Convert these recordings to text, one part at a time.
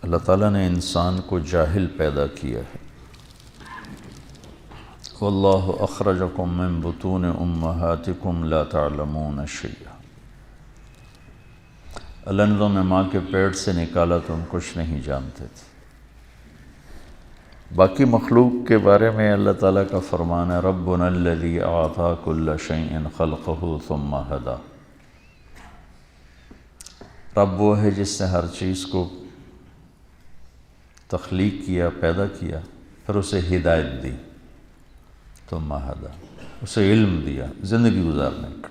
اللہ تعالیٰ نے انسان کو جاہل پیدا کیا ہے۔ واللہ اخرجکم من بطون امہاتکم لا تعلمون شیئا، اللہ نے تمہیں ماں کے پیٹ سے نکالا، تم کچھ نہیں جانتے تھے۔ باقی مخلوق کے بارے میں اللہ تعالیٰ کا فرمان ہے ربنا الذی اعطی کل شیء خلقہ ثم ہدی، رب وہ ہے جس نے ہر چیز کو تخلیق کیا، پیدا کیا، پھر اسے ہدایت دی، ثم ہدی، اسے علم دیا زندگی گزارنے کا۔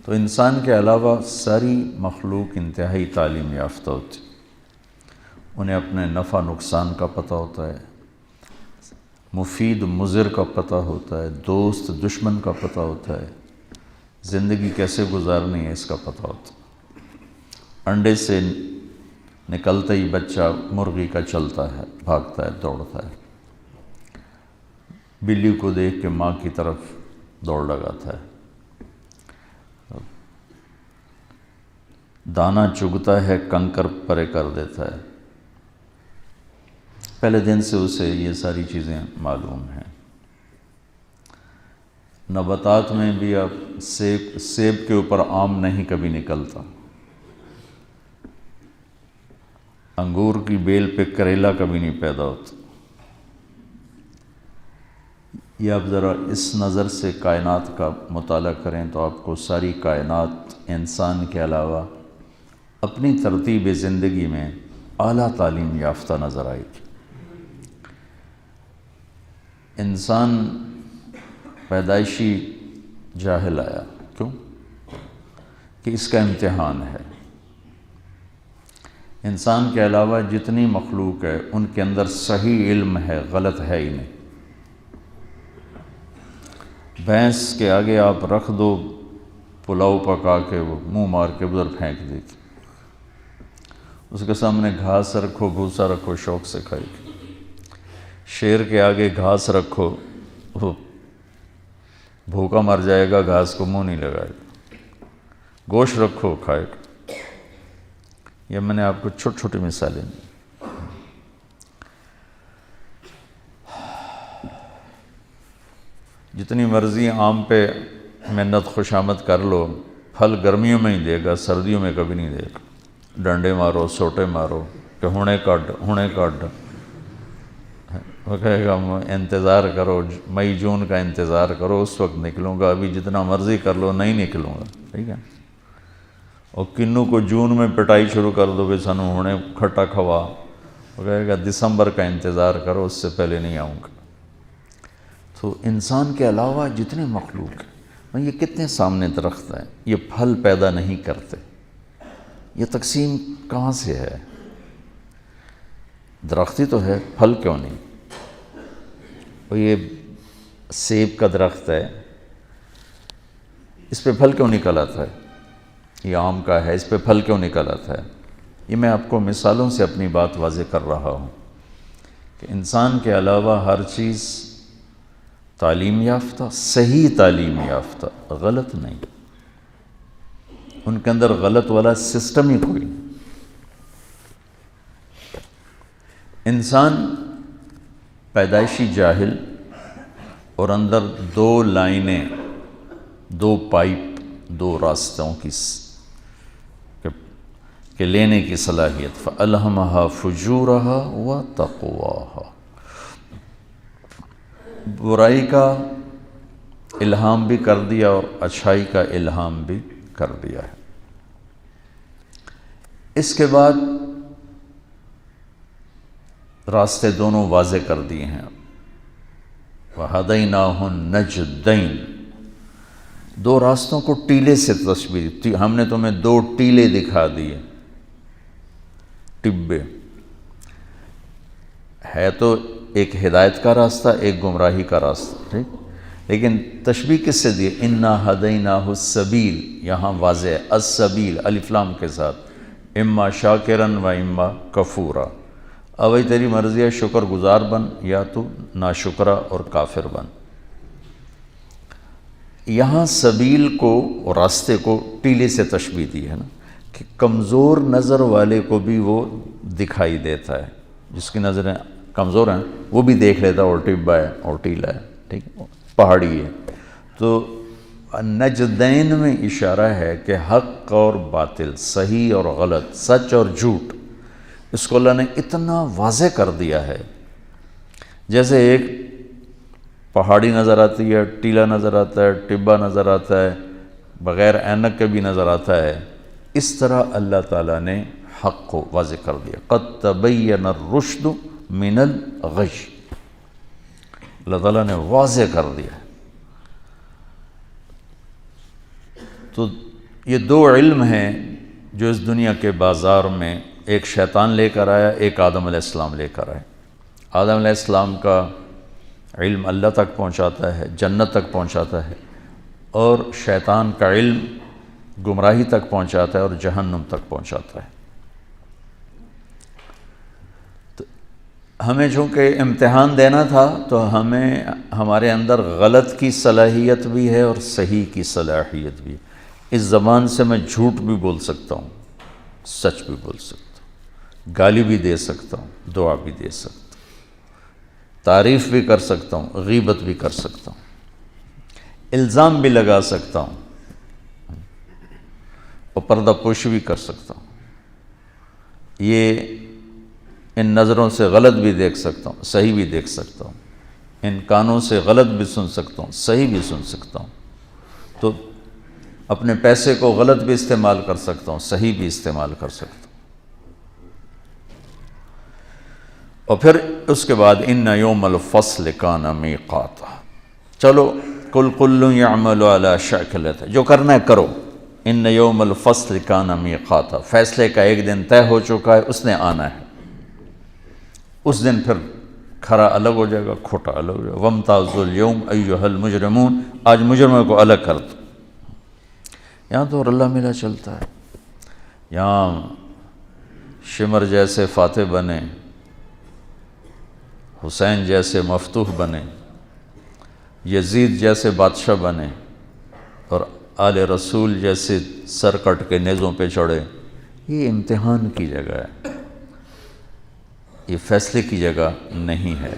تو انسان کے علاوہ ساری مخلوق انتہائی تعلیم یافتہ ہوتی، انہیں اپنے نفع نقصان کا پتہ ہوتا ہے، مفید مضر کا پتہ ہوتا ہے، دوست دشمن کا پتہ ہوتا ہے، زندگی کیسے گزارنی ہے اس کا پتہ ہوتا ہے۔ انڈے سے نکلتا ہی بچہ مرغی کا چلتا ہے، بھاگتا ہے، دوڑتا ہے، بلی کو دیکھ کے ماں کی طرف دوڑ لگاتا ہے، دانہ چگتا ہے، کنکر پرے کر دیتا ہے۔ پہلے دن سے اسے یہ ساری چیزیں معلوم ہیں۔ نباتات میں بھی اب سیب کے اوپر آم نہیں کبھی نکلتا، انگور کی بیل پہ کریلا کبھی نہیں پیدا ہوتا۔ یہ آپ ذرا اس نظر سے کائنات کا مطالعہ کریں تو آپ کو ساری کائنات انسان کے علاوہ اپنی ترتیب زندگی میں اعلیٰ تعلیم یافتہ نظر آئے گی۔ انسان پیدائشی جاہل آیا، کیوں؟ کہ اس کا امتحان ہے۔ انسان کے علاوہ جتنی مخلوق ہے ان کے اندر صحیح علم ہے، غلط ہے ہی نہیں۔ بھینس کے آگے آپ رکھ دو پلاؤ پکا کے، وہ منہ مار کے ادھر پھینک دے گی، اس کے سامنے گھاس رکھو، بھوسا رکھو، شوق سے کھائے گی۔ شیر کے آگے گھاس رکھو، وہ بھوکا مر جائے گا، گھاس کو منہ نہیں لگائے گا۔ گوشت رکھو، کھائے گا۔ یہ میں نے آپ کو چھوٹی چھوٹی مثالیں دی۔ جتنی مرضی آم پہ منت خوشامد کر لو، پھل گرمیوں میں ہی دے گا، سردیوں میں کبھی نہیں دے گا۔ ڈنڈے مارو، سوٹے مارو کہ ہونے کاٹ، وہ کہے گا انتظار کرو، مئی جون کا انتظار کرو، اس وقت نکلوں گا، ابھی جتنا مرضی کر لو نہیں نکلوں گا، ٹھیک ہے۔ اور کنو کو جون میں پٹائی شروع کر دو کہ سانو ہونے کھٹا کھوا، وہ کہے گا دسمبر کا انتظار کرو، اس سے پہلے نہیں آؤں گا۔ تو انسان کے علاوہ جتنے مخلوق ہیں، یہ کتنے سامنے درخت ہیں، یہ پھل پیدا نہیں کرتے، یہ تقسیم کہاں سے ہے؟ درختی تو ہے، پھل کیوں نہیں؟ اور یہ سیب کا درخت ہے، اس پہ پھل کیوں نکل آتا ہے؟ یہ آم کا ہے، اس پہ پھل کیوں نکل آتا ہے؟ یہ میں آپ کو مثالوں سے اپنی بات واضح کر رہا ہوں کہ انسان کے علاوہ ہر چیز تعلیم یافتہ، صحیح تعلیم یافتہ، غلط نہیں۔ ان کے اندر غلط والا سسٹم ہی کوئی نہیں۔ انسان پیدائشی جاہل، اور اندر دو لائنیں، دو پائپ، دو راستوں کی کہ لینے کی صلاحیت، فَأَلْهَمَهَا فُجُورَهَا وَتَقْوَاهَا، برائی کا الہام بھی کر دیا اور اچھائی کا الہام بھی کر دیا ہے۔ اس کے بعد راستے دونوں واضح کر دیے ہیں۔ وَهَدَيْنَاهُ النَّجْدَيْنِ، دو راستوں کو ٹیلے سے تشبیہ دی، ہم نے تمہیں دو ٹیلے دکھا دیے، ٹبے ہے تو ایک ہدایت کا راستہ، ایک گمراہی کا راستہ، ٹھیک، لیکن تشبیہ کس سے دی؟ اِنَّا هَدَيْنَاهُ السَّبِيلَ، یہاں واضح ہے السبیل، الف لام کے ساتھ، اما شاکرن و اما کفورا، اب تیری مرضی ہے، شکر گزار بن یا تو ناشکرہ اور کافر بن۔ یہاں سبیل کو اور راستے کو ٹیلے سے تشبیہ دی ہے نا، کہ کمزور نظر والے کو بھی وہ دکھائی دیتا ہے، جس کی نظریں کمزور ہیں وہ بھی دیکھ لیتا ہے، اور ٹبا ہے اور ٹیلا ہے، ٹھیک ہے، پہاڑی ہے۔ تو نجدین میں اشارہ ہے کہ حق اور باطل، صحیح اور غلط، سچ اور جھوٹ، اس کو اللہ نے اتنا واضح کر دیا ہے۔ جیسے ایک پہاڑی نظر آتی ہے، ٹیلا نظر آتا ہے، ٹبا نظر آتا ہے، بغیر اینک کے بھی نظر آتا ہے، اس طرح اللہ تعالیٰ نے حق کو واضح کر دیا۔ قد تبین الرشد من الغی، اللہ تعالیٰ نے واضح کر دیا۔ تو یہ دو علم ہیں جو اس دنیا کے بازار میں ایک شیطان لے کر آیا، ایک آدم علیہ السلام لے کر آئے۔ آدم علیہ السلام کا علم اللہ تک پہنچاتا ہے، جنت تک پہنچاتا ہے، اور شیطان کا علم گمراہی تک پہنچاتا ہے اور جہنم تک پہنچاتا ہے۔ تو ہمیں چونکہ امتحان دینا تھا تو ہمیں ہمارے اندر غلط کی صلاحیت بھی ہے اور صحیح کی صلاحیت بھی ہے۔ اس زبان سے میں جھوٹ بھی بول سکتا ہوں، سچ بھی بول سکتا ہوں، گالی بھی دے سکتا ہوں، دعا بھی دے سکتا ہوں، تعریف بھی کر سکتا ہوں، غیبت بھی کر سکتا ہوں، الزام بھی لگا سکتا ہوں، اور پردہ پوشی بھی کر سکتا ہوں۔ یہ ان نظروں سے غلط بھی دیکھ سکتا ہوں، صحیح بھی دیکھ سکتا ہوں، ان کانوں سے غلط بھی سن سکتا ہوں، صحیح بھی سن سکتا ہوں۔ تو اپنے پیسے کو غلط بھی استعمال کر سکتا ہوں، صحیح بھی استعمال کر سکتا ہوں۔ اور پھر اس کے بعد ان یوم الفصل کان میقاتا، چلو کل یعمل علی شاکلتہ، جو کرنا ہے کرو، ان یوم الفصل کان میقاتا، فیصلے کا ایک دن طے ہو چکا ہے، اس نے آنا ہے۔ اس دن پھر کھرا الگ ہو جائے گا، کھوٹا الگ ہو جائے گا۔ وامتازوا اليوم ایھا المجرمون، آج مجرموں کو الگ کر دو۔ یہاں تو رلا ملا چلتا ہے، یہاں شمر جیسے فاتح بنے، حسین جیسے مفتوح بنے، یزید جیسے بادشاہ بنے، اور آل رسول جیسے سر کٹ کے نیزوں پہ چڑھے۔ یہ امتحان کی جگہ ہے، یہ فیصلے کی جگہ نہیں ہے۔